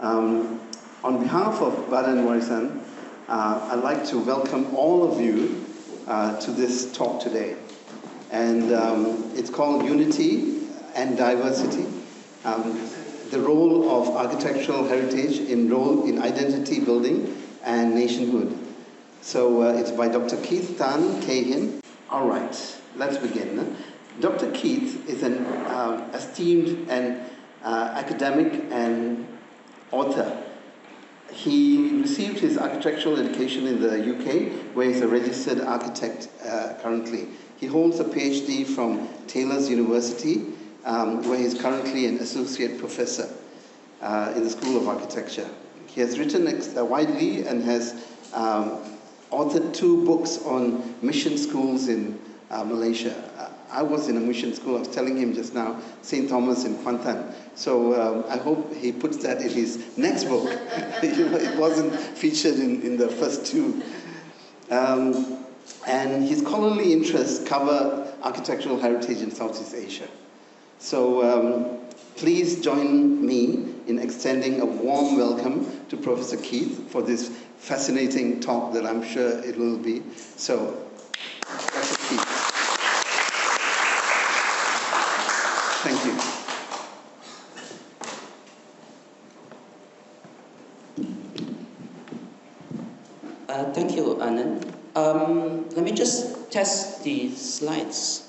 On behalf of Badan Warisan, I'd like to welcome all of you to this talk today. And it's called Unity and Diversity, the role of architectural heritage in identity building and nationhood. So it's by Dr. Keith Tan Cahin. All right, let's begin. Dr. Keith is an esteemed and academic and author. He received his architectural education in the UK, where he's a registered architect currently. He holds a PhD from Taylor's University, where he's currently an associate professor in the School of Architecture. He has written widely and has authored 2 books on mission schools in Malaysia. I was in a mission school, I was telling him just now, St. Thomas in Kuala. So I hope he puts that in his next book. It wasn't featured in the first 2. And his scholarly interests cover architectural heritage in Southeast Asia. So please join me in extending a warm welcome to Professor Keith for this fascinating talk that I'm sure it will be. So, Dr. Keith. Thank you. Thank you, Anand. Let me just test the slides.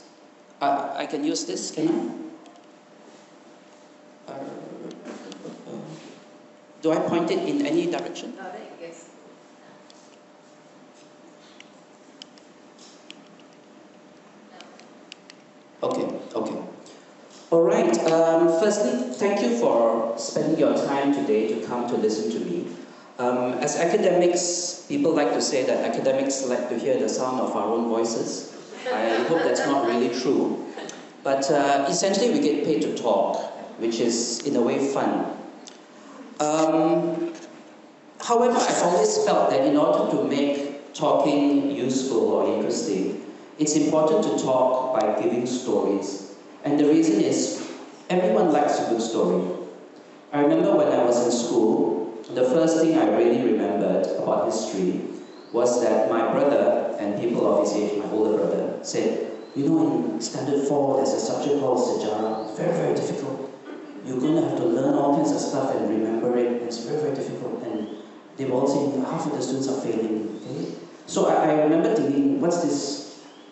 I can use this, can I? Do I point it in any direction? No, yes. Okay. All right. Firstly, thank you for spending your time today to come to listen to me. As academics, people like to say that academics like to hear the sound of our own voices. I hope that's not really true. But essentially, we get paid to talk, which is, in a way, fun. However, I've always felt that in order to make talking useful or interesting, it's important to talk by giving stories. And the reason is, everyone likes a good story. I remember when I was in school, the first thing I really remembered about history was that my brother and people of his age, my older brother, said, you know, in Standard 4, there's a subject called Sejarah. It's very, very difficult. You're going to have to learn all kinds of stuff and remember it. And it's very, very difficult. And they were all saying, half of the students are failing. Okay? So I remember thinking, what's this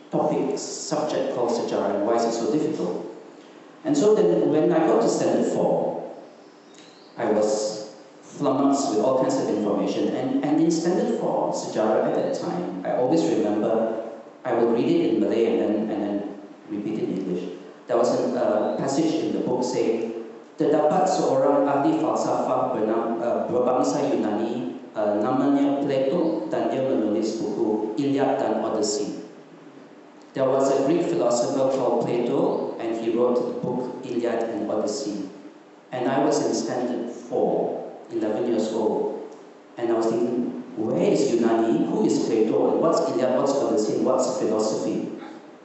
subject called Sejarah, and why is it so difficult? And so then when I got to Standard 4, I was flummoxed with all kinds of information. And in Standard 4, Sejarah at that time, I always remember, I would read it in Malay and then repeat it in English. There was a passage in the book saying, terdapat seorang ahli falsafah berbangsa Yunani, namanya Plato, dan dia menulis buku Iliad dan Odyssey. There was a Greek philosopher called Plato, and he wrote the book Iliad and Odyssey. And I was in Standard 4, 11 years old. And I was thinking, where is Yunani? Who is Plato? And what's Iliad? What's Odyssey? And what's philosophy?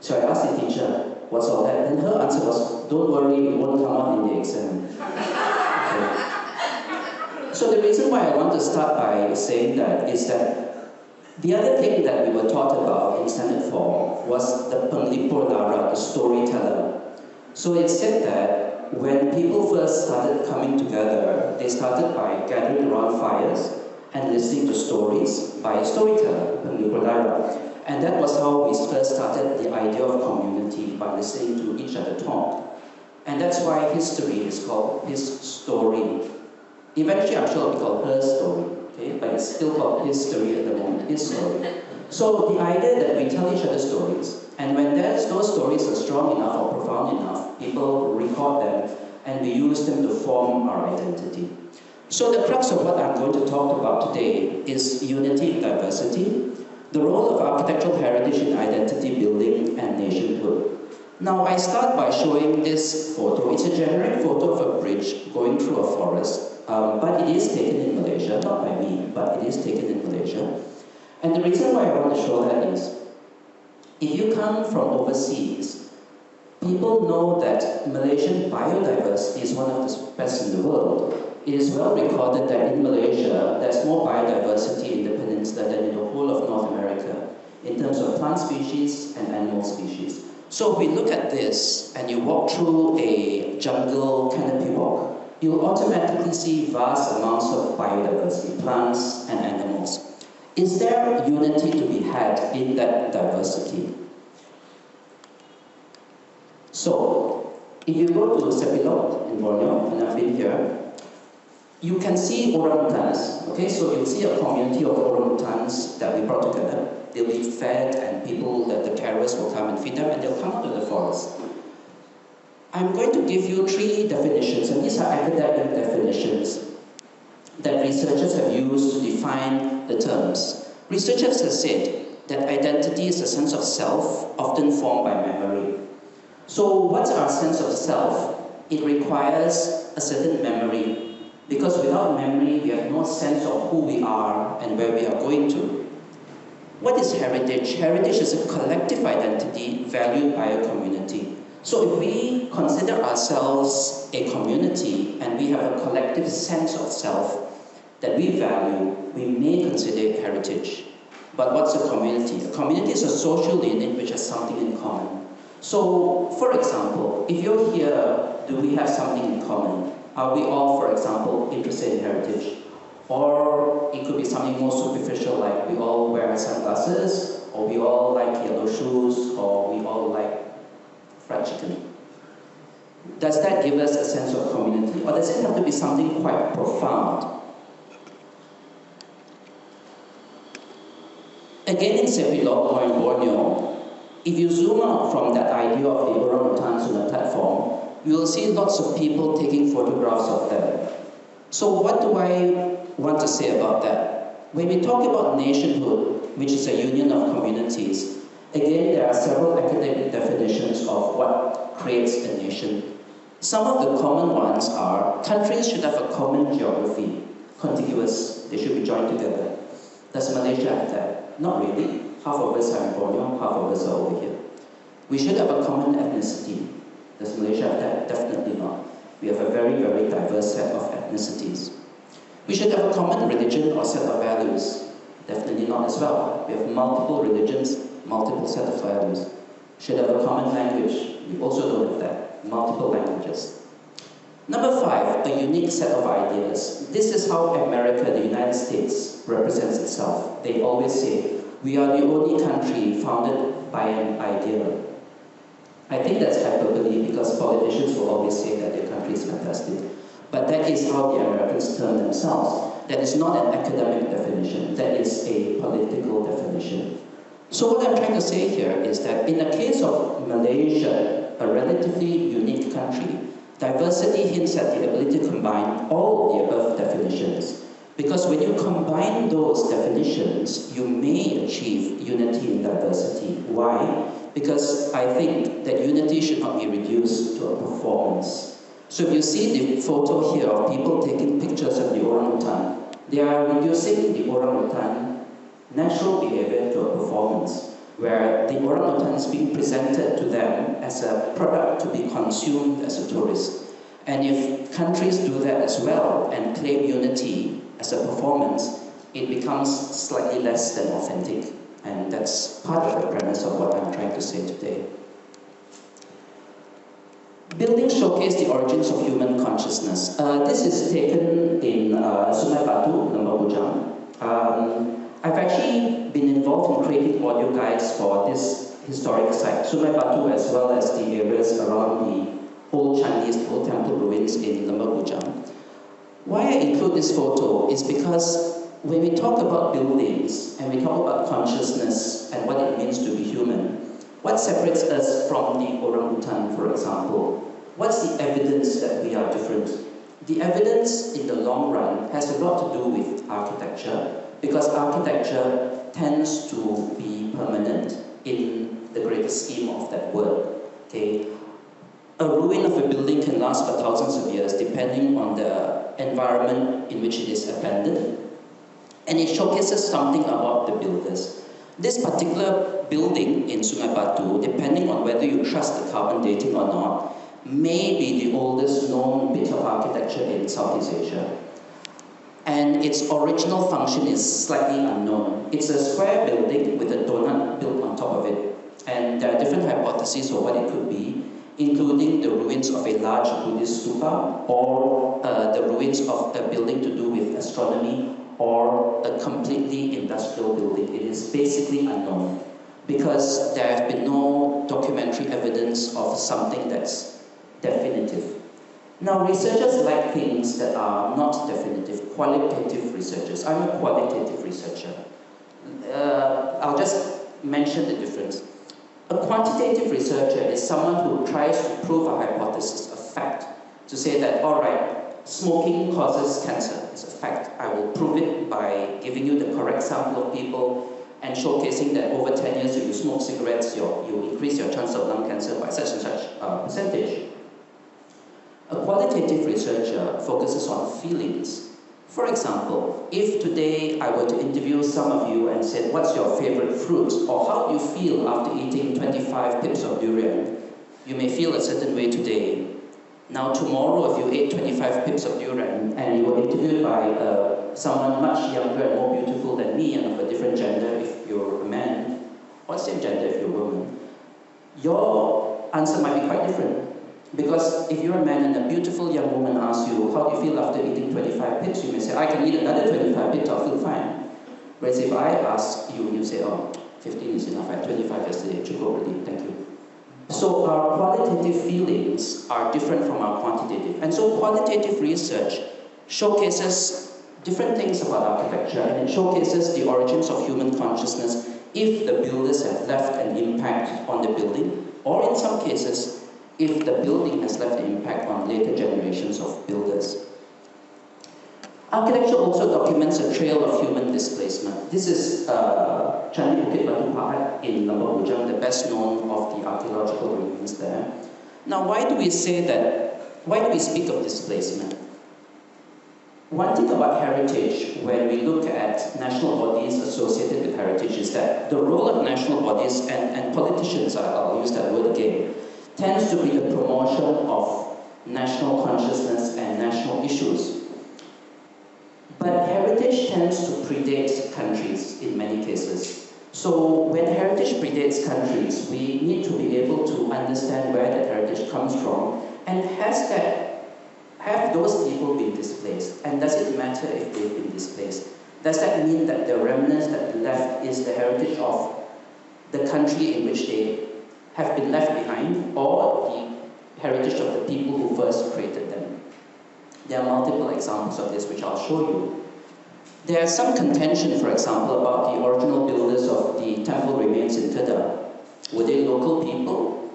So I asked the teacher, what's all that? And her answer was, don't worry, it won't come out in the exam. Okay. So the reason why I want to start by saying that is that the other thing that we were taught about in Standard 4 was the penglipur lara, the storyteller. So it said that when people first started coming together, they started by gathering around fires and listening to stories by a storyteller, penglipur lara. And that was how we first started the idea of community, by listening to each other talk. And that's why history is called his story. Eventually, I'm sure it'll be called her story. Okay, but it's still called history at the moment, his story. So the idea that we tell each other stories, and when those stories are strong enough or profound enough, people record them, and we use them to form our identity. So the crux of what I'm going to talk about today is unity and diversity, the role of architectural heritage in identity building and nationhood. Now I start by showing this photo. It's a generic photo of a bridge going through a forest. But it is taken in Malaysia, not by me, but it is taken in Malaysia. And the reason why I want to show that is, if you come from overseas, people know that Malaysian biodiversity is one of the best in the world. It is well recorded that in Malaysia, there's more biodiversity in the peninsula than in the whole of North America, in terms of plant species and animal species. So if we look at this, and you walk through a jungle canopy walk, you'll automatically see vast amounts of biodiversity, plants and animals. Is there unity to be had in that diversity? So, if you go to Sepilok in Borneo, and I've been here, you can see orangutans. Okay, so you'll see a community of orangutans that we brought together. They'll be fed, and people, the carers will come and feed them, and they'll come out of the forest. I'm going to give you 3 definitions, and these are academic definitions that researchers have used to define the terms. Researchers have said that identity is a sense of self, often formed by memory. So what's our sense of self? It requires a certain memory, because without memory, we have no sense of who we are and where we are going to. What is heritage? Heritage is a collective identity valued by a community. So if we consider ourselves a community and we have a collective sense of self that we value, we may consider it heritage. But what's a community? A community is a social unit which has something in common. So, for example, if you're here, do we have something in common? Are we all, for example, interested in heritage? Or it could be something more superficial, like we all wear sunglasses, or we all like yellow shoes, or we all like fried chicken. Does that give us a sense of community? Or does it have to be something quite profound? Again, in Sepilok or in Borneo, if you zoom out from that idea of the orangutans on the platform, you will see lots of people taking photographs of them. So what do I want to say about that? When we talk about nationhood, which is a union of communities, again, there are several academic definitions of what creates a nation. Some of the common ones are countries should have a common geography, contiguous, they should be joined together. Does Malaysia have that? Not really. Half of us are in Borneo, half of us are over here. We should have a common ethnicity. Does Malaysia have that? Definitely not. We have a very, very diverse set of ethnicities. We should have a common religion or set of values. Definitely not as well. We have multiple religions, multiple set of values. Should have a common language. We also don't have that. Multiple languages. Number 5, a unique set of ideas. This is how America, the United States, represents itself. They always say, we are the only country founded by an idea. I think that's hyperbole because politicians will always say that their country is fantastic. But that is how the Americans term themselves. That is not an academic definition. That is a political definition. So what I'm trying to say here is that in the case of Malaysia, a relatively unique country, diversity hints at the ability to combine all the above definitions. Because when you combine those definitions, you may achieve unity in diversity. Why? Because I think that unity should not be reduced to a performance. So if you see the photo here of people taking pictures of the orangutan, they are reducing the orangutan natural behavior to a performance, where the orangutan is being presented to them as a product to be consumed as a tourist. And if countries do that as well and claim unity as a performance, it becomes slightly less than authentic. And that's part of the premise of what I'm trying to say today. Buildings showcase the origins of human consciousness. This is taken in Sungai Batu, Lembah Bujang. I've actually been involved in creating audio guides for this historic site, Sungai Batu, as well as the areas around the old Chinese, the old temple ruins in Lembah Bujang. Why I include this photo is because when we talk about buildings and we talk about consciousness and what it means to be human, what separates us from the orangutan, for example? What's the evidence that we are different? The evidence in the long run has a lot to do with architecture, because architecture tends to be permanent in the greater scheme of that word. Okay? A ruin of a building can last for thousands of years depending on the environment in which it is abandoned, and it showcases something about the builders. This particular building in Sungai Batu, depending on whether you trust the carbon dating or not, may be the oldest known bit of architecture in Southeast Asia. And its original function is slightly unknown. It's a square building with a donut built on top of it. And there are different hypotheses of what it could be, including the ruins of a large Buddhist stupa, or the ruins of a building to do with astronomy, or a completely industrial building. It is basically unknown, because there have been no documentary evidence of something that's definitive. Now, researchers like things that are not definitive, qualitative researchers. I'm a qualitative researcher. I'll just mention the difference. A quantitative researcher is someone who tries to prove a hypothesis, a fact, to say that, all right, smoking causes cancer. It's a fact. I will prove it by giving you the correct sample of people and showcasing that over 10 years, if you smoke cigarettes, you increase your chance of lung cancer by such and such percentage. A qualitative researcher focuses on feelings. For example, if today I were to interview some of you and said, what's your favorite fruit? Or how do you feel after eating 25 pips of durian? You may feel a certain way today. Now tomorrow, if you ate 25 pips of durian and you were interviewed by someone much younger and more beautiful than me and of a different gender if you're a man, or same gender if you're a woman, your answer might be quite different. Because if you're a man and a beautiful young woman asks you, how do you feel after eating 25 pips? You may say, I can eat another 25 pips, I'll feel fine. Whereas if I ask you, you say, oh, 15 is enough, I had 25 yesterday, it should go already, thank you. So our qualitative feelings are different from our quantitative. And so qualitative research showcases different things about architecture, and it showcases the origins of human consciousness if the builders have left an impact on the building, or in some cases, if the building has left an impact on later generations of builders. Architecture also documents a trail of human displacement. This is Candi Bukit Batu Pahat in Lembah Bujang, the best known of the archaeological ruins there. Now, why do we say that? Why do we speak of displacement? One thing about heritage, when we look at national bodies associated with heritage, is that the role of national bodies, and politicians, I'll use that word again, tends to be the promotion of national consciousness and national issues. But heritage tends to predate countries in many cases. So when heritage predates countries, we need to be able to understand where that heritage comes from, and have those people been displaced? And does it matter if they've been displaced? Does that mean that the remnants that left is the heritage of the country in which they have been left behind, or the heritage of the people who first created them? There are multiple examples of this which I'll show you. There's some contention, for example, about the original builders of the temple remains in Kedah. Were they local people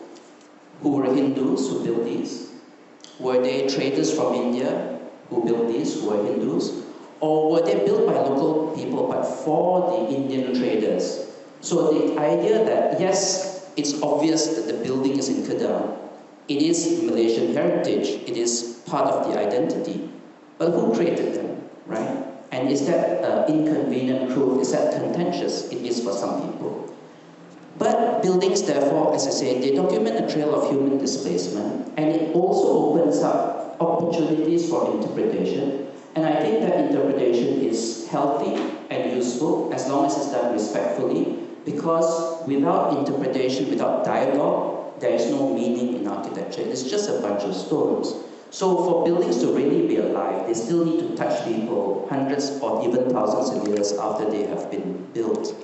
who were Hindus who built these? Were they traders from India who built these, who were Hindus? Or were they built by local people but for the Indian traders? So the idea that, yes, it's obvious that the building is in Kedah, it is Malaysian heritage, it is part of the identity, but who created them, right? And is that inconvenient truth? Is that contentious? It is for some people. But buildings, therefore, as I say, they document a trail of human displacement, and it also opens up opportunities for interpretation. And I think that interpretation is healthy and useful as long as it's done respectfully, because without interpretation, without dialogue, there is no meaning in architecture. It's just a bunch of stones. So for buildings to really be alive, they still need to touch people hundreds or even thousands of years after they have been built.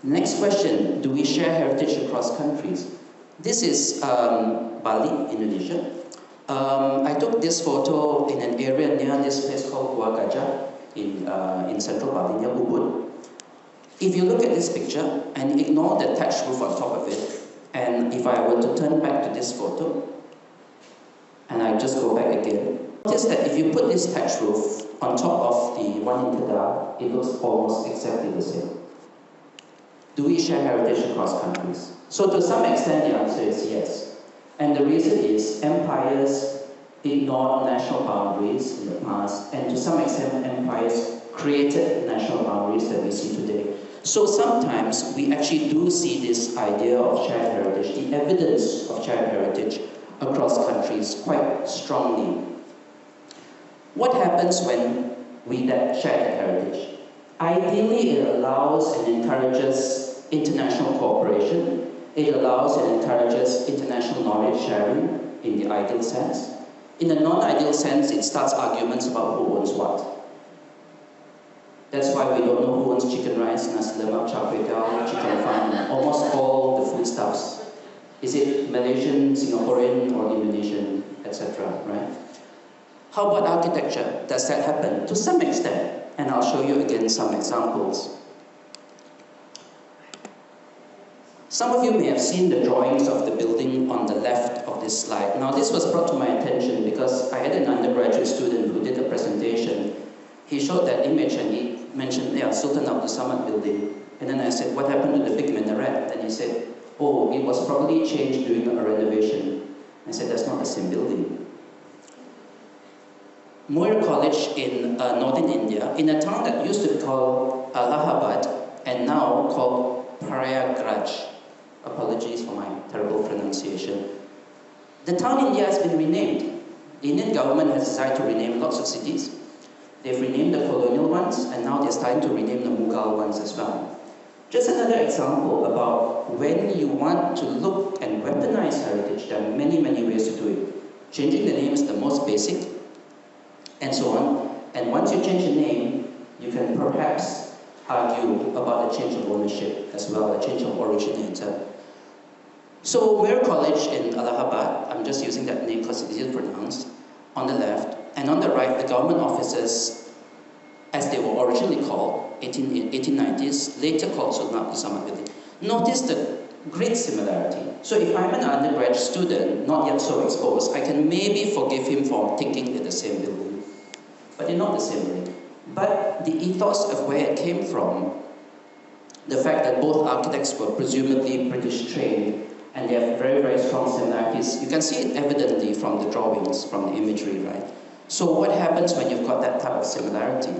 Next question, do we share heritage across countries? This is Bali, Indonesia. I took this photo in an area near this place called Gua Gajah in central Bali, near Ubud. If you look at this picture and ignore the thatched roof on top of it, and if I were to turn back to this photo, and I just go back again, notice that if you put this thatched roof on top of the one in Kedah, it looks almost exactly the same. Do we share heritage across countries? So to some extent the answer is yes. And the reason is empires ignored national boundaries in the past, and to some extent empires created national boundaries that we see today. So sometimes we actually do see this idea of shared heritage, the evidence of shared heritage across countries quite strongly. What happens when we share that heritage? Ideally, it allows and encourages international cooperation. It allows and encourages international knowledge sharing in the ideal sense. In the non-ideal sense, it starts arguments about who owns what. That's why we don't know who owns chicken rice, nasi lemak, char kway teow, chicken farm, and almost all the foodstuffs. Is it Malaysian, Singaporean, or Indonesian, etc., right? How about architecture? Does that happen? To some extent, and I'll show you again some examples. Some of you may have seen the drawings of the building on the left of this slide. Now, this was brought to my attention because I had an undergraduate student who did a presentation. He showed that image and he mentioned, yeah, Sultan Abdul Samad building. And then I said, what happened to the big minaret? And he said, oh, it was probably changed during a renovation. I said, that's not the same building. Moir College in northern India, in a town that used to be called Allahabad and now called Prayagraj. Apologies for my terrible pronunciation. The town India has been renamed. The Indian government has decided to rename lots of cities. They've renamed the colonial ones, and now they're starting to rename the Mughal ones as well. Just another example about when you want to look and weaponize heritage, there are many, many ways to do it. Changing the name is the most basic, and so on. And once you change the name, you can perhaps argue about a change of ownership as well, a change of originator. So Moir College in Allahabad, I'm just using that name because it's easy to pronounce, on the left, and on the right, the government offices, as they were originally called, 1890s, later called Sultan Abdul Samad building. Notice the great similarity. So if I'm an undergraduate student, not yet so exposed, I can maybe forgive him for thinking they're the same building. But they're not the same building. But the ethos of where it came from, the fact that both architects were presumably British trained, and they have very, very strong similarities. You can see it evidently from the drawings, from the imagery, right? So what happens when you've got that type of similarity?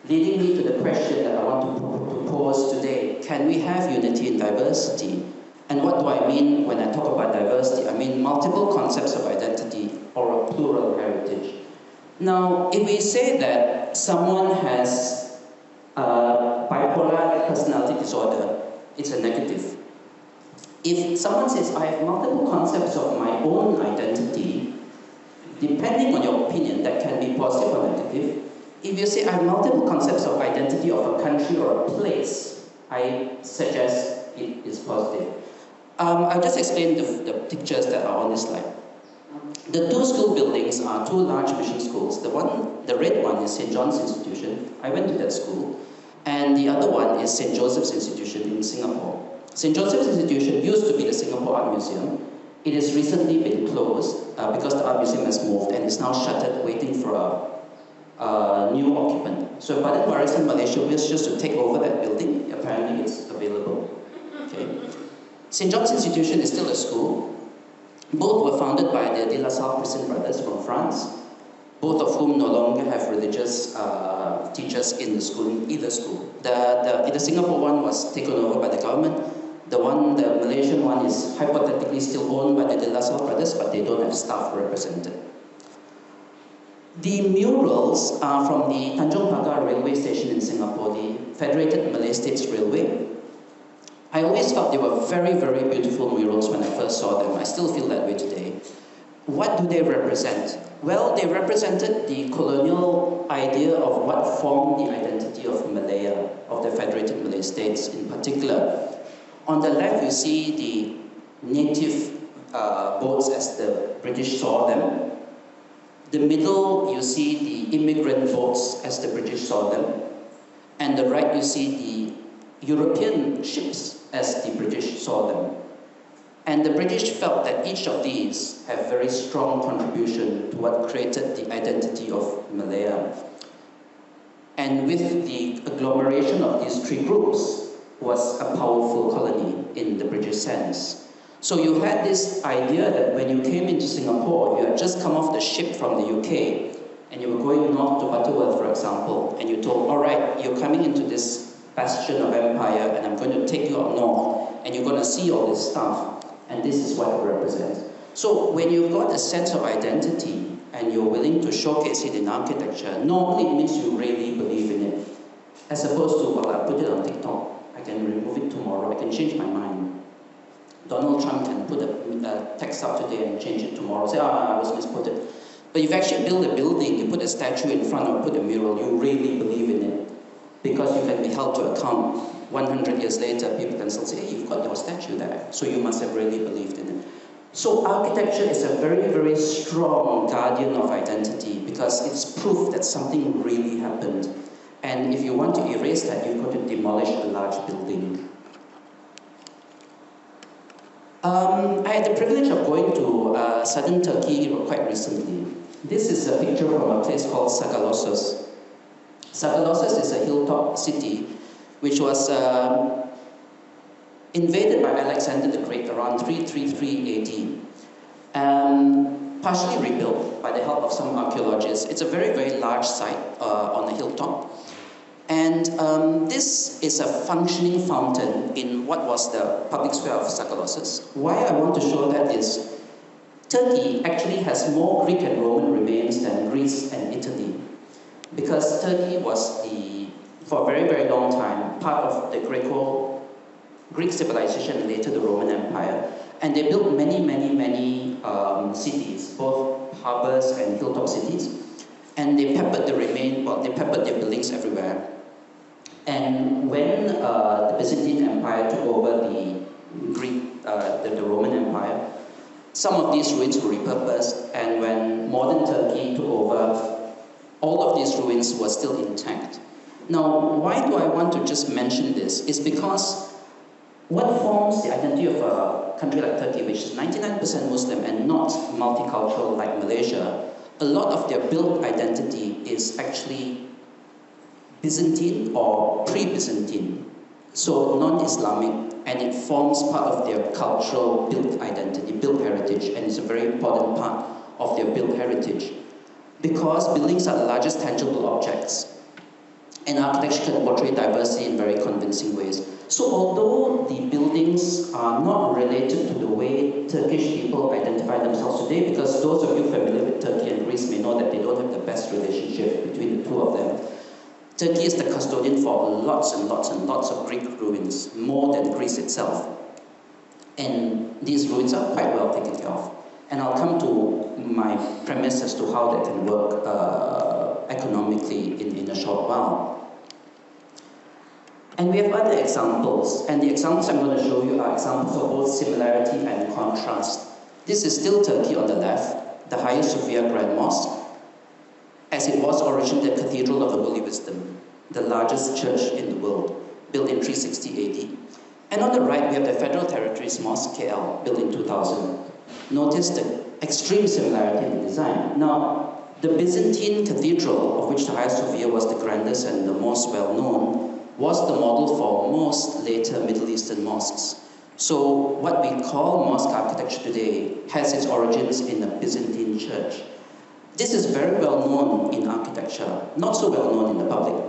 Leading me to the question that I want to pose today, can we have unity in diversity? And what do I mean when I talk about diversity? I mean multiple concepts of identity or a plural heritage. Now, if we say that someone has bipolar personality disorder, it's a negative. If someone says, I have multiple concepts of my own identity, depending on your opinion, that can be positive or negative. If you say, I have multiple concepts of identity of a country or a place, I suggest it is positive. I'll just explain the pictures that are on this slide. The two school buildings are two large mission schools. The red one is St. John's Institution. I went to that school. And the other one is St. Joseph's Institution in Singapore. St. Joseph's Institution used to be the Singapore Art Museum. It has recently been closed because the art museum has moved and is now shuttered, waiting for a new occupant. So Badan, Warisan, Malaysia wishes to take over that building. Apparently it's available. Okay. St. John's Institution is still a school. Both were founded by the De La Salle Krishnan brothers from France, both of whom no longer have religious teachers in the school, in either school. The Singapore one was taken over by the government. The Malaysian one is hypothetically still owned by the De La Salle brothers, but they don't have staff represented. The murals are from the Tanjong Pagar railway station in Singapore, the Federated Malay States Railway. I always felt they were very, very beautiful murals when I first saw them. I still feel that way today. What do they represent? Well, they represented the colonial idea of what formed the identity of Malaya, of the Federated Malay States in particular. On the left, you see the native boats as the British saw them. The middle, you see the immigrant boats as the British saw them. And the right, you see the European ships as the British saw them. And the British felt that each of these have very strong contribution to what created the identity of Malaya. And with the agglomeration of these three groups was a powerful colony in the British sense. So you had this idea that when you came into Singapore, you had just come off the ship from the UK, and you were going north to Butterworth, for example, and you told, all right, you're coming into this bastion of empire, and I'm going to take you up north, and you're going to see all this stuff. And this is what it represents. So when you've got a sense of identity and you're willing to showcase it in architecture, normally it means you really believe in it. As opposed to, well, I put it on TikTok, I can remove it tomorrow, I can change my mind. Donald Trump can put a text up today and change it tomorrow, say, I was misquoted. But if you actually build a building, you put a statue in front or put a mural, you really believe in it. Because you can be held to account 100 years later, people can still say, hey, you've got your statue there, so you must have really believed in it. So architecture is a very, very strong guardian of identity because it's proof that something really happened. And if you want to erase that, you've got to demolish a large building. I had the privilege of going to southern Turkey quite recently. This is a picture from a place called Sagalassos. Sagalassos is a hilltop city which was invaded by Alexander the Great around 333 AD. Partially rebuilt by the help of some archaeologists. It's a very, very large site on a hilltop. And this is a functioning fountain in what was the public square of Sagalassos. Why I want to show that is Turkey actually has more Greek and Roman remains than Greece and Italy. Because Turkey was, for a very, very long time, part of the Greek civilization and later the Roman Empire. And they built many, many, many cities, both harbors and hilltop cities. And they peppered they peppered their buildings everywhere. And when the Byzantine Empire took over the Roman Empire, some of these ruins were repurposed, and when modern Turkey took over, all of these ruins were still intact. Now, why do I want to just mention this? Is because what forms the identity of a country like Turkey, which is 99% Muslim and not multicultural like Malaysia, a lot of their built identity is actually Byzantine or pre-Byzantine, so non-Islamic, and it forms part of their cultural built identity, built heritage, and it's a very important part of their built heritage. Because buildings are the largest tangible objects, and architecture can portray diversity in very convincing ways. So although the buildings are not related to the way Turkish people identify themselves today, because those of you familiar with Turkey and Greece may know that they don't have the best relationship between the two of them. Turkey is the custodian for lots and lots and lots of Greek ruins, more than Greece itself. And these ruins are quite well taken care of. And I'll come to my premise as to how that can work economically in a short while. And we have other examples, and the examples I'm going to show you are examples of both similarity and contrast. This is still Turkey on the left, the Hagia Sophia Grand Mosque, as it was originally the Cathedral of the Holy Wisdom, the largest church in the world, built in 360 AD. And on the right, we have the Federal Territories Mosque, KL, built in 2000. Notice the extreme similarity in the design. Now, the Byzantine cathedral, of which the Hagia Sophia was the grandest and the most well-known, was the model for most later Middle Eastern mosques. So what we call mosque architecture today has its origins in the Byzantine church. This is very well known in architecture, not so well known in the public.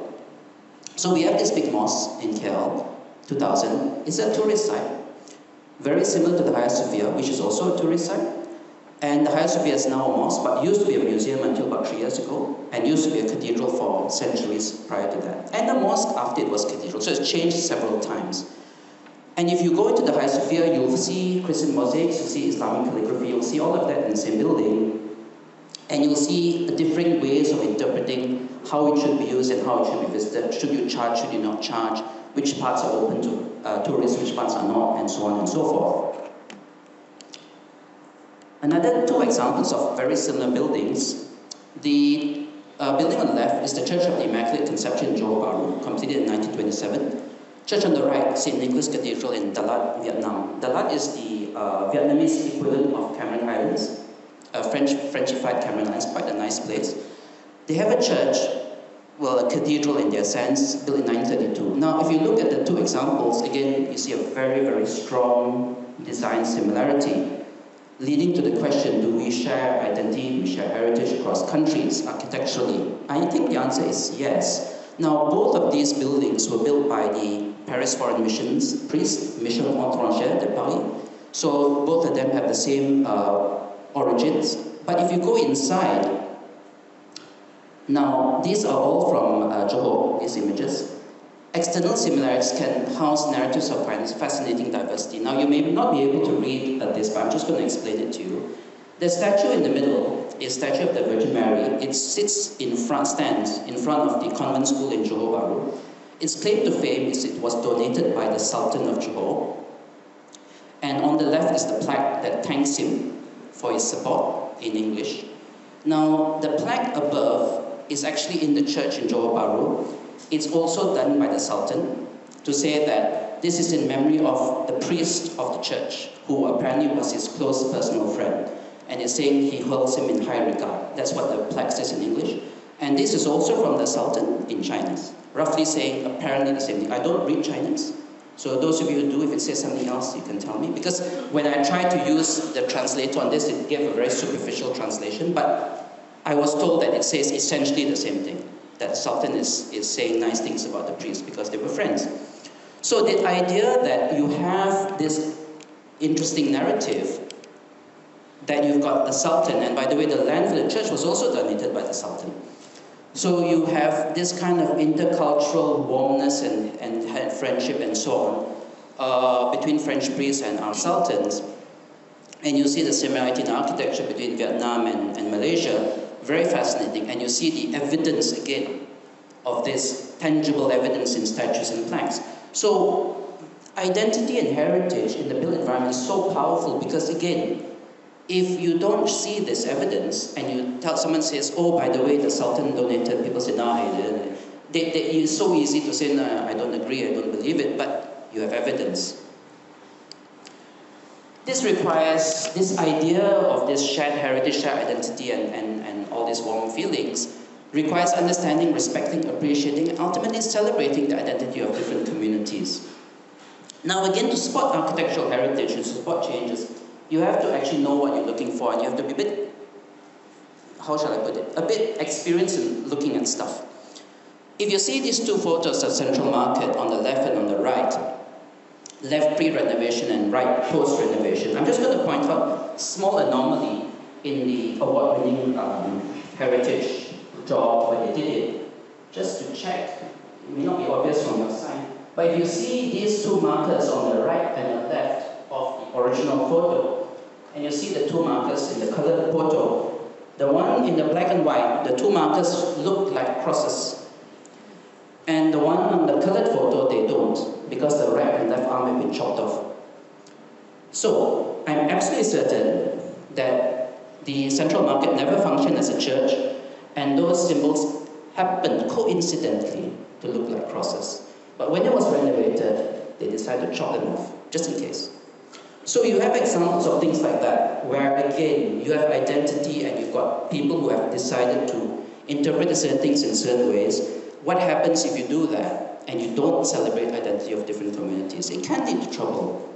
So we have this big mosque in KL, 2000. It's a tourist site, very similar to the Hagia Sophia, which is also a tourist site. And the Hagia Sophia is now a mosque, but used to be a museum until about 3 years ago, and used to be a cathedral for centuries prior to that. And the mosque after it was cathedral, so it's changed several times. And if you go into the Hagia Sophia, you'll see Christian mosaics, you'll see Islamic calligraphy, you'll see all of that in the same building. And you'll see different ways of interpreting how it should be used and how it should be visited. Should you charge, should you not charge? Which parts are open to tourists, which parts are not, and so on and so forth. Another two examples of very similar buildings. The building on the left is the Church of the Immaculate Conception in Johor Bahru, completed in 1927. Church on the right, St. Nicholas Cathedral in Dalat, Vietnam. Dalat is the Vietnamese equivalent of Cameron Highlands. Frenchified Cameron Highlands, quite a nice place. They have a church, well, a cathedral in their sense, built in 1932. Now, if you look at the two examples, again, you see a very, very strong design similarity, leading to the question, do we share identity, do we share heritage across countries architecturally? I think the answer is yes. Now, both of these buildings were built by the Paris Foreign Missions priest, Mission Étrangère de Paris, So both of them have the same origins. But if you go inside, now these are all from Johor, these images. External similarities can house narratives of fascinating diversity. Now you may not be able to read this, but I'm just going to explain it to you. The statue in the middle is a statue of the Virgin Mary. It sits in front, stands in front of the convent school in Johor Bahru. Its claim to fame is it was donated by the Sultan of Johor. And on the left is the plaque that thanks him for his support in English. Now, the plaque above is actually in the church in Johor Bahru. It's also done by the Sultan to say that this is in memory of the priest of the church, who apparently was his close personal friend. And it's saying he holds him in high regard. That's what the plaque says in English. And this is also from the Sultan in Chinese, roughly saying apparently the same thing. I don't read Chinese, so those of you who do, if it says something else, you can tell me. Because when I tried to use the translator on this, it gave a very superficial translation, but I was told that it says essentially the same thing. That Sultan is saying nice things about the priest because they were friends. So the idea that you have this interesting narrative that you've got the Sultan, and by the way, the land for the church was also donated by the Sultan. So you have this kind of intercultural warmness and friendship and so on between French priests and our Sultans. And you see the similarity in architecture between Vietnam and Malaysia, very fascinating. And you see the evidence again of this tangible evidence in statues and plaques. So identity and heritage in the built environment is so powerful because again, if you don't see this evidence and you tell someone says, oh, by the way, the Sultan donated, people say, no, he didn't. It's so easy to say, no, I don't agree, I don't believe it, but you have evidence. This requires this idea of this shared heritage, shared identity, and all these warm feelings, requires understanding, respecting, appreciating, and ultimately celebrating the identity of different communities. Now again, to spot architectural heritage and support changes, you have to actually know what you're looking for, and you have to be a bit, how shall I put it, a bit experienced in looking at stuff. If you see these two photos of Central Market on the left and on the right, left pre-renovation and right post-renovation, I'm just going to point out a small anomaly in the award-winning heritage job when they did it, just to check. It may not be obvious from your side, but if you see these two markers on the right and the left of the original photo, and you see the two markers in the colored photo, the one in the black and white, the two markers look like crosses. And the one on the colored photo, they don't, because the right and left arm have been chopped off. So, I'm absolutely certain that the Central Market never functioned as a church, and those symbols happened coincidentally to look like crosses. But when it was renovated, they decided to chop them off, just in case. So you have examples of things like that, where again, you have identity and you've got people who have decided to interpret certain things in certain ways. What happens if you do that and you don't celebrate identity of different communities? It can lead to trouble.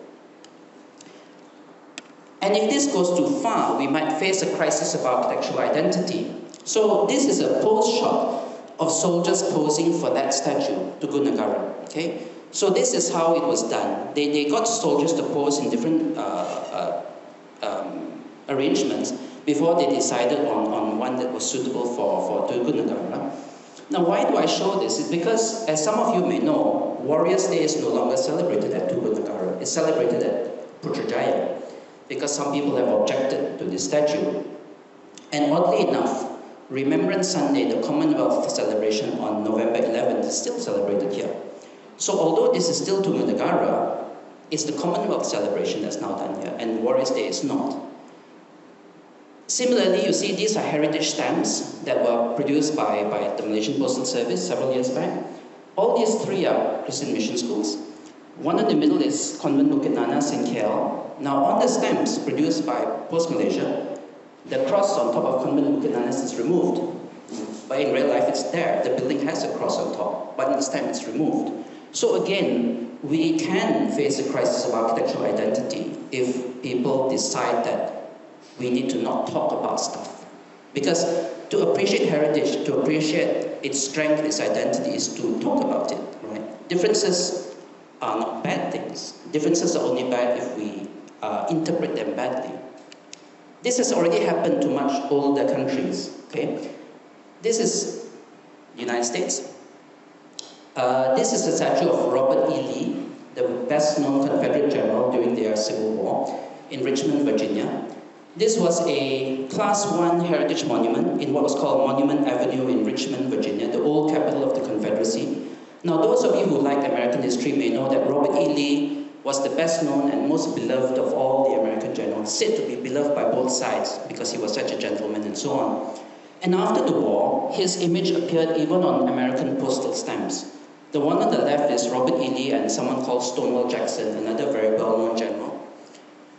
And if this goes too far, we might face a crisis of architectural identity. So this is a pose shot of soldiers posing for that statue, Tugu Negara, okay? So this is how it was done. They got soldiers to pose in different arrangements before they decided on one that was suitable for Tugu Negara. Now, why do I show this? It's because, as some of you may know, Warriors' Day is no longer celebrated at Tugu Negara. It's celebrated at Putrajaya, because some people have objected to this statue. And oddly enough, Remembrance Sunday, the Commonwealth celebration on November 11th, is still celebrated here. So although this is still Tugu Negara, it's the Commonwealth celebration that's now done here, and Warriors' Day is not. Similarly, you see these are heritage stamps that were produced by the Malaysian Postal Service several years back. All these three are Christian mission schools. One in the middle is Convent Bukit Nanas in KL. Now on the stamps produced by Post Malaysia, the cross on top of Convent Bukit Nanas is removed. But in real life it's there. The building has a cross on top, but in the stamp it's removed. So again, we can face a crisis of architectural identity if people decide that we need to not talk about stuff. Because to appreciate heritage, to appreciate its strength, its identity, is to talk about it, right? Differences are not bad things. Differences are only bad if we interpret them badly. This has already happened to much older countries. Okay, this is the United States. This is a statue of Robert E. Lee, the best-known Confederate general during their Civil War in Richmond, Virginia. This was a Class 1 heritage monument in what was called Monument Avenue in Richmond, Virginia, the old capital of the Confederacy. Now, those of you who like American history may know that Robert E. Lee was the best-known and most beloved of all the American generals, said to be beloved by both sides because he was such a gentleman and so on. And after the war, his image appeared even on American postal stamps. The one on the left is Robert E. Lee and someone called Stonor Jackson, another very well-known general.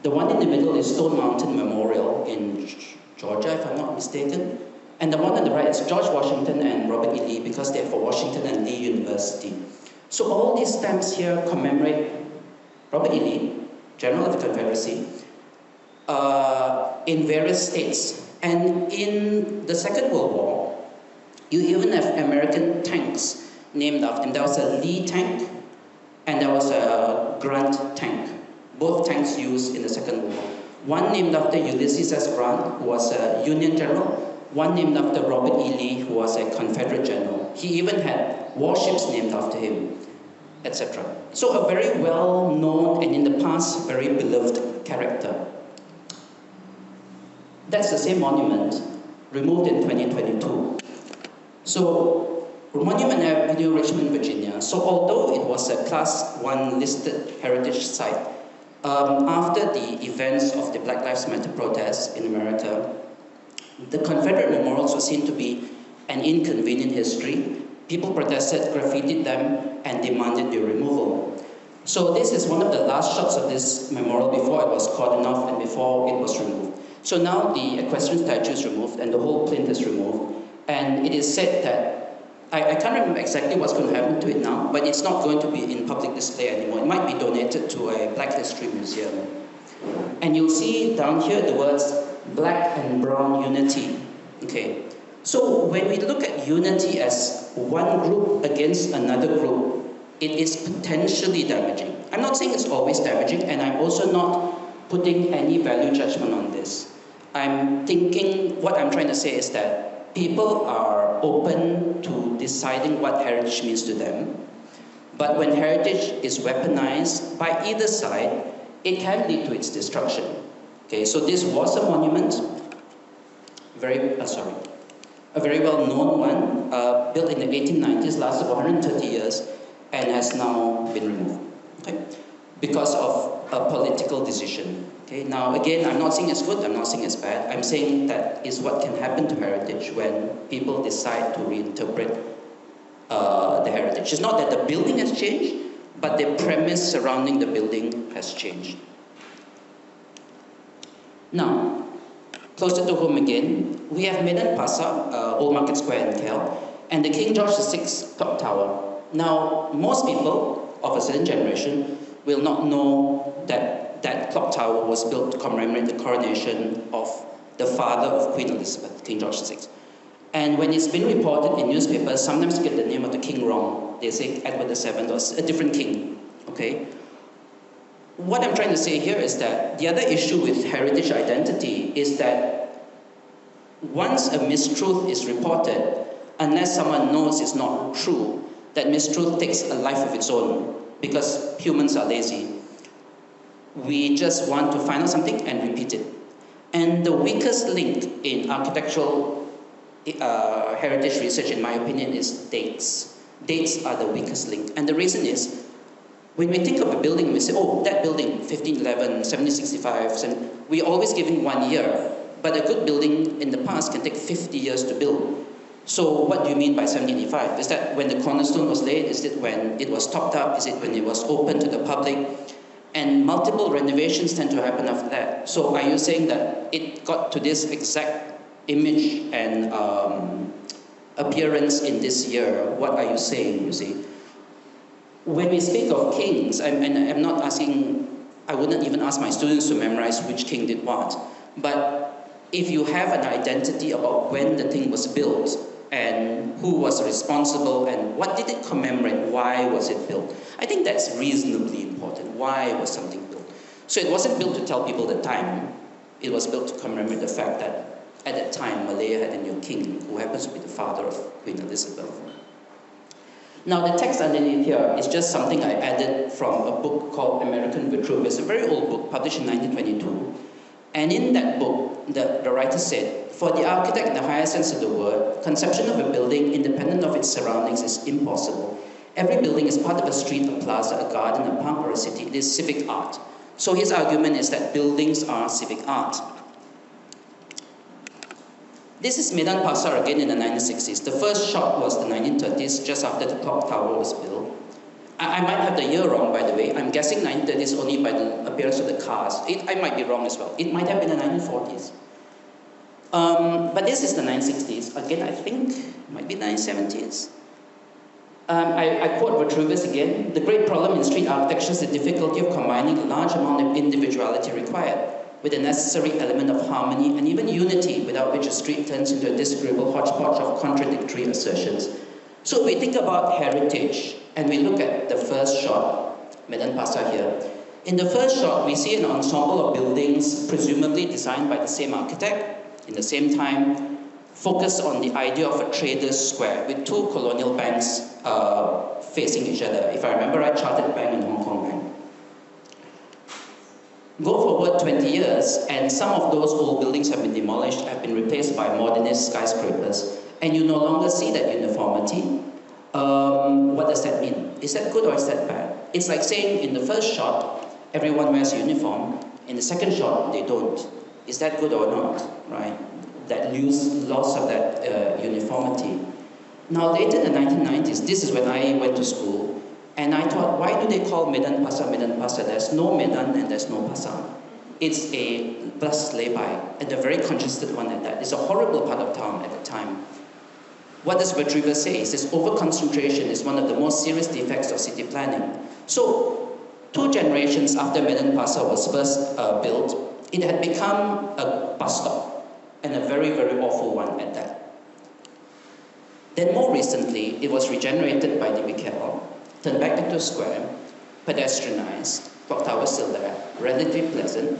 The one in the middle is Stone Mountain Memorial in Georgia, if I'm not mistaken. And the one on the right is George Washington and Robert E. Lee because they're for Washington and Lee University. So all these stamps here commemorate Robert E. Lee, General of the Confederacy, in various states. And in the Second World War, you even have American tanks named after him. There was a Lee tank and there was a Grant tank. Both tanks used in the Second World War. One named after Ulysses S. Grant, who was a Union general. One named after Robert E. Lee, who was a Confederate general. He even had warships named after him, etc. So a very well-known and in the past very beloved character. That's the same monument, removed in 2022. So Monument Avenue, Richmond, Virginia. So although it was a Class 1 listed heritage site, after the events of the Black Lives Matter protests in America, the Confederate memorials were seen to be an inconvenient history. People protested, graffitied them, and demanded their removal. So this is one of the last shots of this memorial before it was cordoned off and before it was removed. So now the equestrian statue is removed and the whole plinth is removed. And it is said that I can't remember exactly what's going to happen to it now, but it's not going to be in public display anymore. It might be donated to a Black History Museum. And you'll see down here the words black and brown unity. Okay. So when we look at unity as one group against another group, it is potentially damaging. I'm not saying it's always damaging, and I'm also not putting any value judgment on this. I'm thinking, what I'm trying to say is that people are open to deciding what heritage means to them, but when heritage is weaponized by either side, it can lead to its destruction. Okay, so this was a monument, a very well-known one, built in the 1890s, lasted for 130 years, and has now been removed, okay, because of a political decision. Okay, now again, I'm not saying it's good, I'm not saying it's bad, I'm saying that is what can happen to heritage when people decide to reinterpret the heritage. It's not that the building has changed, but the premise surrounding the building has changed. Now, closer to home again, we have Medan Pasar, Old Market Square in KL, and the King George VI Clock Tower. Now, most people of a certain generation will not know that that clock tower was built to commemorate the coronation of the father of Queen Elizabeth, King George VI. And when it's been reported in newspapers, sometimes you get the name of the king wrong. They say Edward VII was a different king, okay? What I'm trying to say here is that the other issue with heritage identity is that once a mistruth is reported, unless someone knows it's not true, that mistruth takes a life of its own because humans are lazy. We just want to find out something and repeat it. And the weakest link in architectural heritage research, in my opinion, is dates. Dates are the weakest link. And the reason is, when we think of a building, we say, oh, that building, 1511, 1765, we're always giving 1 year. But a good building in the past can take 50 years to build. So what do you mean by 1785? Is that when the cornerstone was laid? Is it when it was topped up? Is it when it was open to the public? And multiple renovations tend to happen after that. So are you saying that it got to this exact image and appearance in this year? What are you saying, you see? When we speak of kings, I'm not asking, I wouldn't even ask my students to memorize which king did what. But if you have an identity about when the thing was built, and who was responsible, and what did it commemorate, why was it built? I think that's reasonably important. Why was something built? So it wasn't built to tell people the time, it was built to commemorate the fact that at that time, Malaya had a new king, who happens to be the father of Queen Elizabeth. Now, the text underneath here is just something I added from a book called American Vitruvius, a very old book, published in 1922. And in that book, the writer said, for the architect in the higher sense of the word, conception of a building independent of its surroundings is impossible. Every building is part of a street, a plaza, a garden, a park, or a city. It is civic art. So his argument is that buildings are civic art. This is Medan Pasar again in the 1960s. The first shot was the 1930s, just after the clock tower was built. I might have the year wrong, by the way. I'm guessing 1930s only by the appearance of the cars. I might be wrong as well. It might have been the 1940s. But this is the 1960s. Again, I think it might be 1970s. I quote Vitruvius again. The great problem in street architecture is the difficulty of combining the large amount of individuality required with the necessary element of harmony and even unity, without which a street turns into a disagreeable hodgepodge of contradictory assertions. So if we think about heritage, and we look at the first shot, Medan Pasar here. In the first shot, we see an ensemble of buildings, presumably designed by the same architect, in the same time, focused on the idea of a trader's square, with two colonial banks facing each other. If I remember right, Chartered Bank and Hong Kong Bank. Go forward 20 years, and some of those old buildings have been demolished, have been replaced by modernist skyscrapers, and you no longer see that uniformity. What does that mean? Is that good or is that bad? It's like saying in the first shot, everyone wears a uniform. In the second shot, they don't. Is that good or not, right? That loss of that uniformity. Now, later in the 1990s, this is when I went to school, and I thought, why do they call Medan Pasar Medan Pasar? There's no Medan and there's no Pasar. It's a bus lay-by, and a very congested one at that. It's a horrible part of town at the time. What does Vitruvius say? He says over-concentration is one of the most serious defects of city planning. So, 2 generations after Medan Pasar was first built, it had become a bus stop, and a very, very awful one at that. Then more recently, it was regenerated by DBKL, turned back into a square, pedestrianized, clock tower still there, relatively pleasant.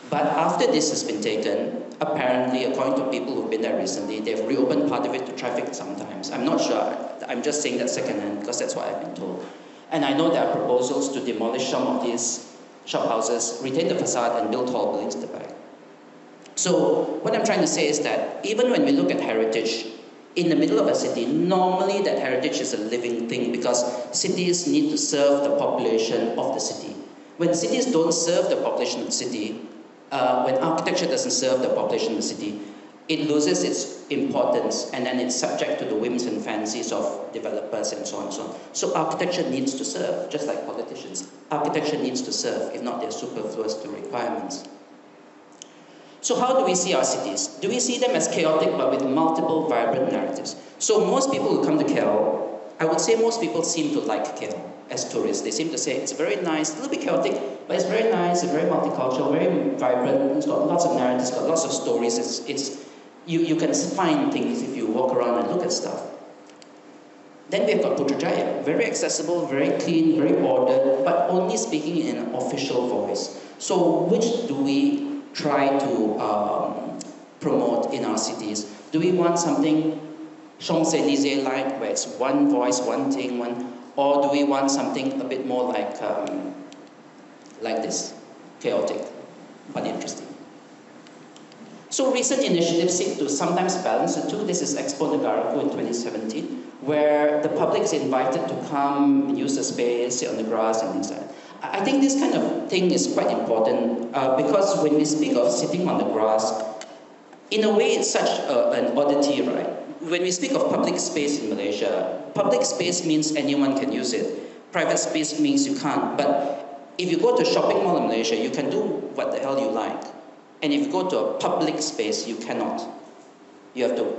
But after this has been taken, apparently, according to people who've been there recently, they've reopened part of it to traffic sometimes. I'm not sure. I'm just saying that secondhand because that's what I've been told. And I know there are proposals to demolish some of these shophouses, retain the facade, and build tall buildings at the back. So what I'm trying to say is that even when we look at heritage in the middle of a city, normally that heritage is a living thing because cities need to serve the population of the city. When cities don't serve the population of the city, when architecture doesn't serve the population of the city, it loses its importance, and then it's subject to the whims and fancies of developers and so on and so on. So architecture needs to serve, just like politicians. Architecture needs to serve, if not they're superfluous to requirements. So how do we see our cities? Do we see them as chaotic but with multiple vibrant narratives? So most people who come to KL, I would say most people seem to like KL as tourists. They seem to say it's very nice, a little bit chaotic, but it's very nice, it's very multicultural, very vibrant, it's got lots of narratives, it's got lots of stories. You can find things if you walk around and look at stuff. Then we've got Putrajaya, very accessible, very clean, very ordered, but only speaking in an official voice. So which do we try to promote in our cities? Do we want something Champs-Élysées-like, where it's one voice, one thing, or do we want something a bit more like this, chaotic, but interesting? So recent initiatives seek to sometimes balance the two. This is Expo Negaraku in 2017, where the public is invited to come and use the space, sit on the grass and things like that. I think this kind of thing is quite important because when we speak of sitting on the grass, in a way it's such an oddity, right? When we speak of public space in Malaysia, public space means anyone can use it. Private space means you can't. But if you go to a shopping mall in Malaysia, you can do what the hell you like. And if you go to a public space, you cannot. You have to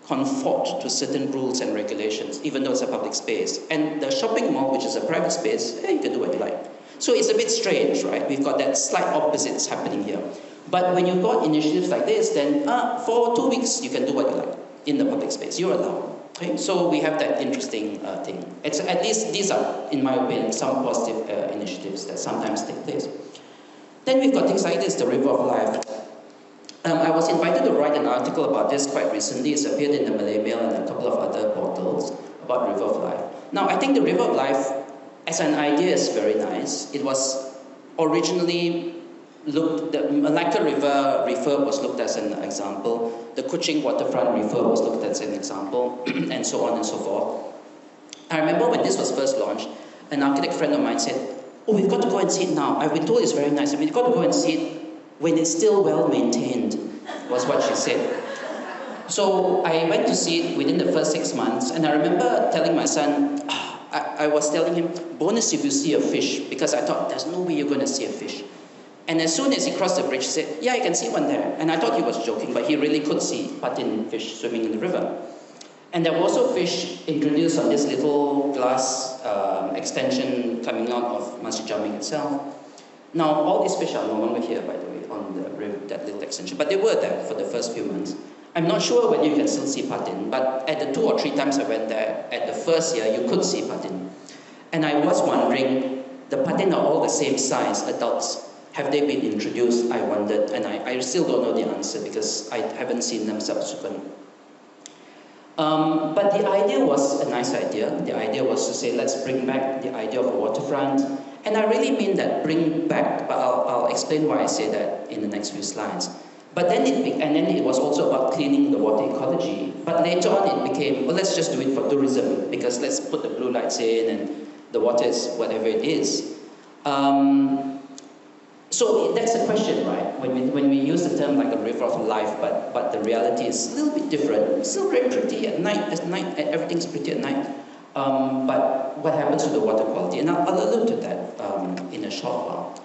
conform to certain rules and regulations, even though it's a public space. And the shopping mall, which is a private space, you can do what you like. So it's a bit strange, right? We've got that slight opposites happening here. But when you've got initiatives like this, then for 2 weeks, you can do what you like in the public space. You're allowed. Okay? So we have that interesting thing. At least these are, in my opinion, some positive initiatives that sometimes take place. Then we've got things like this, the River of Life. I was invited to write an article about this quite recently. It's appeared in the Malay Mail and a couple of other portals about River of Life. Now, I think the River of Life as an idea is very nice. It was originally looked, the Malacca River refurb was looked as an example. The Kuching waterfront refurb was looked at as an example, and so on and so forth. I remember when this was first launched, an architect friend of mine said, "Oh, we've got to go and see it now. I've been told it's very nice. We've got to go and see it when it's still well maintained," was what she said. So I went to see it within the first 6 months, and I remember telling my son, I was telling him, bonus if you see a fish, because I thought, there's no way you're going to see a fish. And as soon as he crossed the bridge, he said, yeah, I can see one there. And I thought he was joking, but he really could see patin fish swimming in the river. And there were also fish introduced on this little glass extension coming out of Masjid Jaming itself. Now, all these fish are no longer here, by the way, on the river, that little extension. But they were there for the first few months. I'm not sure whether you can still see patin, but at the 2 or 3 times I went there, at the first year, you could see patin. And I was wondering, the patin are all the same size, adults. Have they been introduced? I wondered, and I still don't know the answer because I haven't seen them subsequent. But the idea was a nice idea. The idea was to say, let's bring back the idea of a waterfront. And I really mean that, bring back, but I'll explain why I say that in the next few slides. But then it was also about cleaning the water ecology. But later on it became, well, let's just do it for tourism, because let's put the blue lights in and the water is whatever it is. So that's the question, right? When we use the term like a river of life, but the reality is a little bit different. It's still very pretty at night. Everything's pretty at night. But what happens to the water quality? And I'll allude to that in a short while.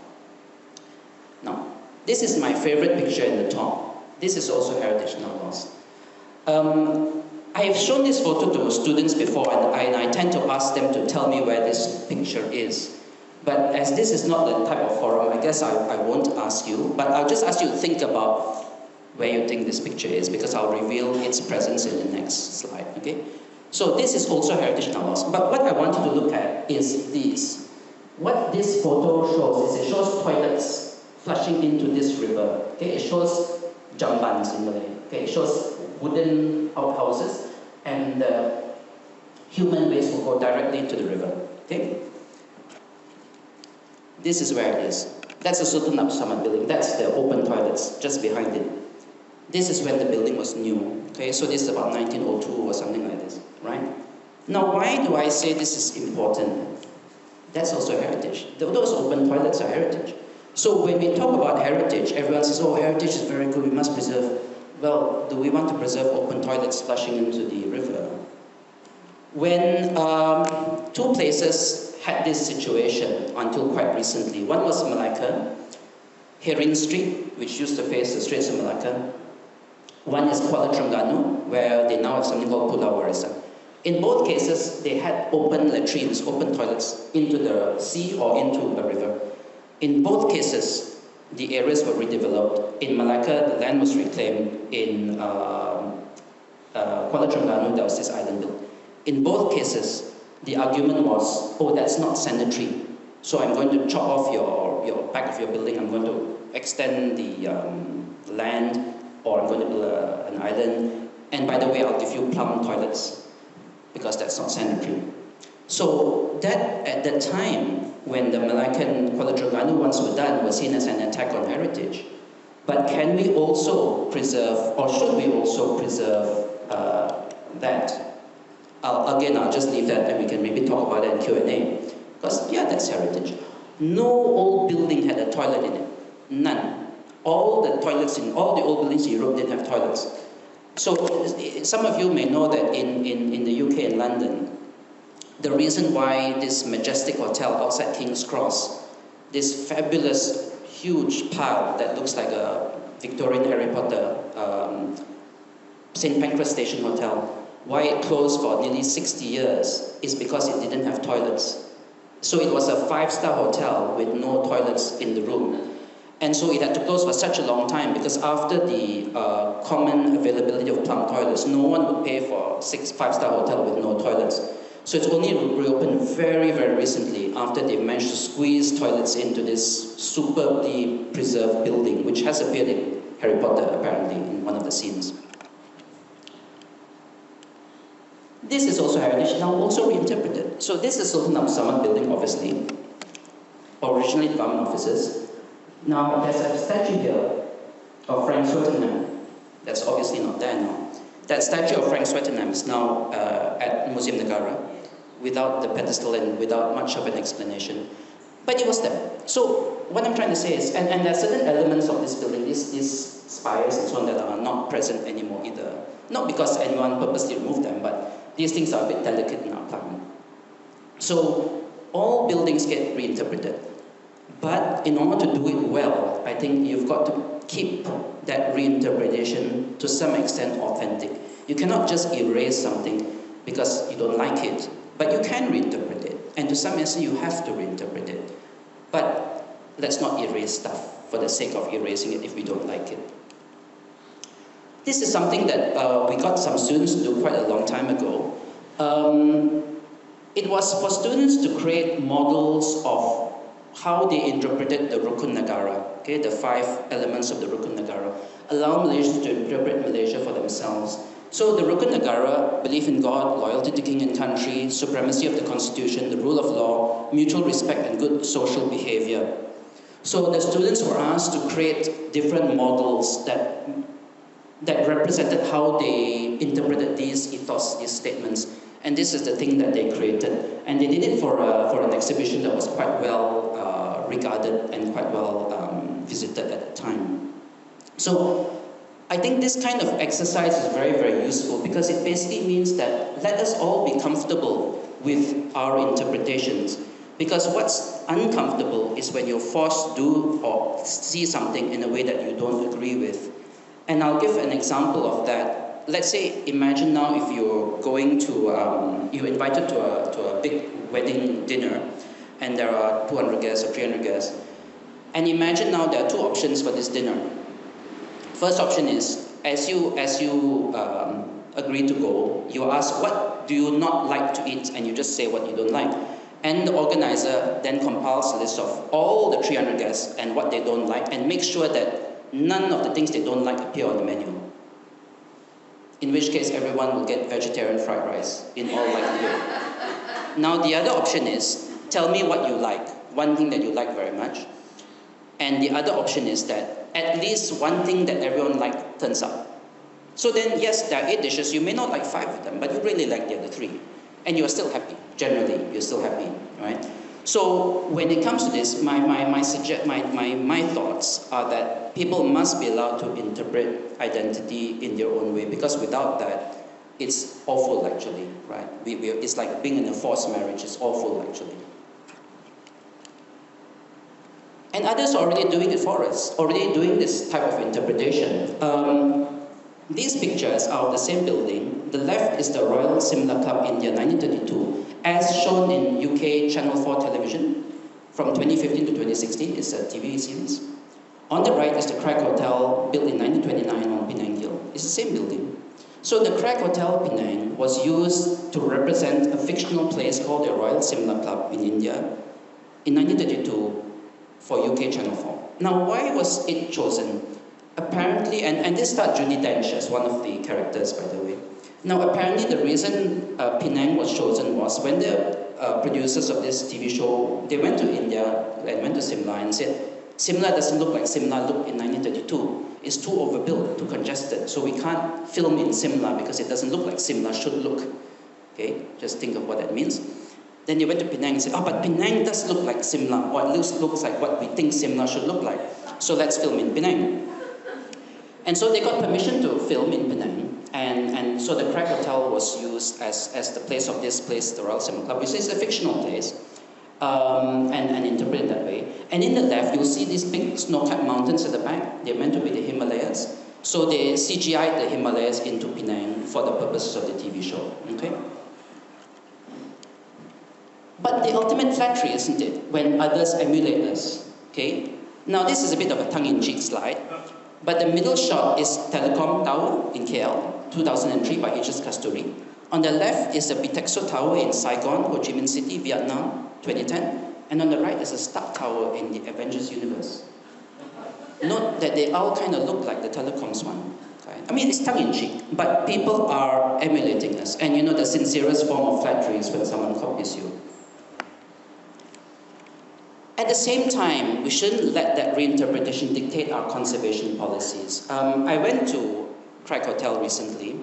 Now, this is my favorite picture in the top. This is also heritage now lost. I have shown this photo to students before, and I tend to ask them to tell me where this picture is. But as this is not the type of forum, I guess I won't ask you, but I'll just ask you to think about where you think this picture is, because I'll reveal its presence in the next slide, okay? So this is also heritage now lost. But what I want you to look at is this. What this photo shows is it shows toilets flushing into this river. Okay, it shows jambans in Malay. Okay, it shows wooden outhouses, and human waste will go directly into the river. Okay, this is where it is. That's the Sultan Abdul Samad building. That's the open toilets just behind it. This is when the building was new. Okay, so this is about 1902 or something like this, right? Now, why do I say this is important? That's also heritage. Those open toilets are heritage. So when we talk about heritage, everyone says, oh, heritage is very good, we must preserve. Well, do we want to preserve open toilets flushing into the river? When 2 places had this situation until quite recently. One was Malacca, Herin Street, which used to face the Straits of Malacca. One is Kuala Terengganu, where they now have something called Pulau Warisan. In both cases, they had open latrines, open toilets into the sea or into a river. In both cases, the areas were redeveloped. In Malacca, the land was reclaimed. In Kuala Terengganu, there was this island built. In both cases, the argument was, oh, that's not sanitary, so I'm going to chop off your back of your building, I'm going to extend the land, or I'm going to build an island, and by the way, I'll give you plum toilets, because that's not sanitary. So that, at the time, when the Malacca and Kuala Terengganu ones were done, was seen as an attack on heritage. But can we also preserve, or should we also preserve that? I'll just leave that and we can maybe talk about it in Q&A. Because, yeah, that's heritage. No old building had a toilet in it. None. All the toilets in all the old buildings in Europe didn't have toilets. So some of you may know that in the UK and London, the reason why this majestic hotel outside King's Cross, this fabulous, huge pile that looks like a Victorian Harry Potter, St. Pancras Station Hotel, why it closed for nearly 60 years is because it didn't have toilets. So it was a 5-star hotel with no toilets in the room. And so it had to close for such a long time because after the common availability of plum toilets, no one would pay for a 5-star hotel with no toilets. So it's only reopened very, very recently after they managed to squeeze toilets into this superbly preserved building, which has appeared in Harry Potter, apparently, in one of the scenes. This is also heritage, now also reinterpreted. So this is Sultan Abdul Samad building, obviously. Originally government offices. Now there's a statue here of Frank Swettenham. That's obviously not there now. That statue of Frank Swettenham is now at Museum Negara, without the pedestal and without much of an explanation. But it was there. So what I'm trying to say is, and there are certain elements of this building, these spires and so on, that are not present anymore either. Not because anyone purposely removed them, but these things are a bit delicate in our climate. So all buildings get reinterpreted. But in order to do it well, I think you've got to keep that reinterpretation to some extent authentic. You cannot just erase something because you don't like it, but you can reinterpret it. And to some extent, you have to reinterpret it. But let's not erase stuff for the sake of erasing it if we don't like it. This is something that we got some students to do quite a long time ago. It was for students to create models of how they interpreted the Rukun Negara, okay, the 5 elements of the Rukun Negara, allow Malaysians to interpret Malaysia for themselves. So the Rukun Negara, belief in God, loyalty to king and country, supremacy of the constitution, the rule of law, mutual respect and good social behavior. So the students were asked to create different models that represented how they interpreted these ethos, these statements. And this is the thing that they created. And they did it for an exhibition that was quite well regarded and quite well visited at the time. So I think this kind of exercise is very, very useful because it basically means that let us all be comfortable with our interpretations. Because what's uncomfortable is when you're forced to do or see something in a way that you don't agree with. And I'll give an example of that. Let's say, imagine now if you're going to, you're invited to a big wedding dinner, and there are 200 guests or 300 guests. And imagine now there are 2 options for this dinner. First option is, as you agree to go, you ask, what do you not like to eat? And you just say what you don't like. And the organizer then compiles a list of all the 300 guests and what they don't like, and make sure that none of the things they don't like appear on the menu. In which case, everyone will get vegetarian fried rice, in all likelihood. Now, the other option is, tell me what you like, one thing that you like very much. And the other option is that at least one thing that everyone likes turns up. So then, yes, there are 8 dishes, you may not like 5 of them, but you really like the other 3. And you're still happy, generally, you're still happy, right? So when it comes to this, my thoughts are that people must be allowed to interpret identity in their own way, because without that, it's awful actually, right? It's like being in a forced marriage, it's awful actually. And others are already doing it for us, already doing this type of interpretation. These pictures are of the same building. The left is the Royal Simla Club India 1932, as shown in UK Channel 4 television from 2015 to 2016. It's a TV series. On the right is the Craig Hotel, built in 1929 on Penang Hill. It's the same building. So the Craig Hotel Penang was used to represent a fictional place called the Royal Simla Club in India in 1932 for UK Channel 4. Now, why was it chosen? Apparently, and this starred Judi Dench as one of the characters, by the way. Now, apparently the reason Penang was chosen was when the producers of this TV show, they went to India and went to Simla and said, Simla doesn't look like Simla looked in 1932. It's too overbuilt, too congested, so we can't film in Simla because it doesn't look like Simla should look. Okay, just think of what that means. Then they went to Penang and said, oh, but Penang does look like Simla, or at least looks like what we think Simla should look like. So let's film in Penang. And so they got permission to film in Penang, and so the Craig Hotel was used as the place of this place, the Royal Simla Club, which is a fictional place, and interpreted that way. And in the left, you'll see these big snow-capped mountains at the back. They're meant to be the Himalayas. So they CGI'd the Himalayas into Penang for the purposes of the TV show, okay? But the ultimate flattery, isn't it, when others emulate us, okay? Now this is a bit of a tongue-in-cheek slide. But the middle shot is Telecom Tower in KL, 2003 by H.S. Kasturi. On the left is the Bitexo Tower in Saigon, Ho Chi Minh City, Vietnam, 2010. And on the right is the Stark Tower in the Avengers universe. Note that they all kind of look like the telecoms one. Okay? I mean, it's tongue-in-cheek, but people are emulating us. And you know, the sincerest form of flattery is when someone copies you. At the same time, we shouldn't let that reinterpretation dictate our conservation policies. I went to Craig Hotel recently,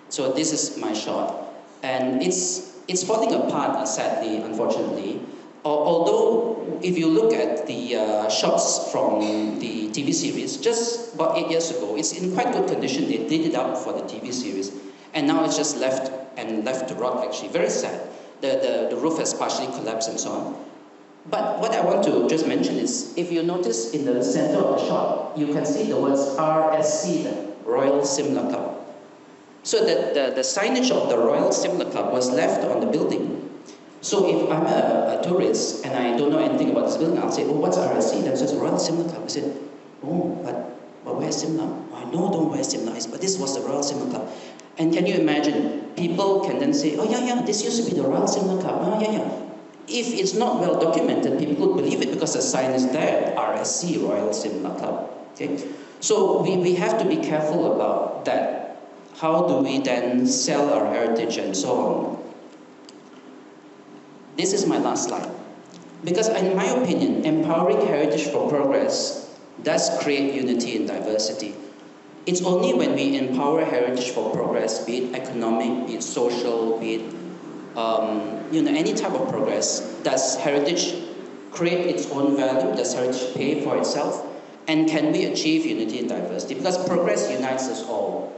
so this is my shot, and it's falling apart, sadly, unfortunately. Although, if you look at the shots from the TV series, just about 8 years ago, it's in quite good condition. They did it up for the TV series, and now it's just left to rot, actually. Very sad. The roof has partially collapsed and so on. But what I want to just mention is, if you notice in the center of the shot, you can see the words RSC, the Royal Similar Club. So the signage of the Royal Similar Club was left on the building. So if I'm a tourist and I don't know anything about this building, I'll say, oh, what's RSC? Then it says Royal Similar Club. I said, oh, but where's Simla? Oh, I know, don't where Simla is, but this was the Royal Similar Club. And can you imagine, people can then say, oh yeah, this used to be the Royal Similar Club. Oh yeah. If it's not well documented, people would believe it because the sign is there, RSC, Royal Similar Club. Okay? So we have to be careful about that. How do we then sell our heritage and so on? This is my last slide. Because in my opinion, empowering heritage for progress does create unity in diversity. It's only when we empower heritage for progress, be it economic, be it social, be it any type of progress, does heritage create its own value? Does heritage pay for itself? And can we achieve unity in diversity? Because progress unites us all.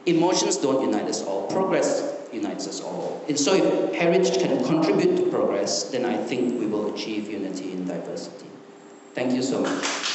Emotions don't unite us all. Progress unites us all. And so if heritage can contribute to progress, then I think we will achieve unity in diversity. Thank you so much.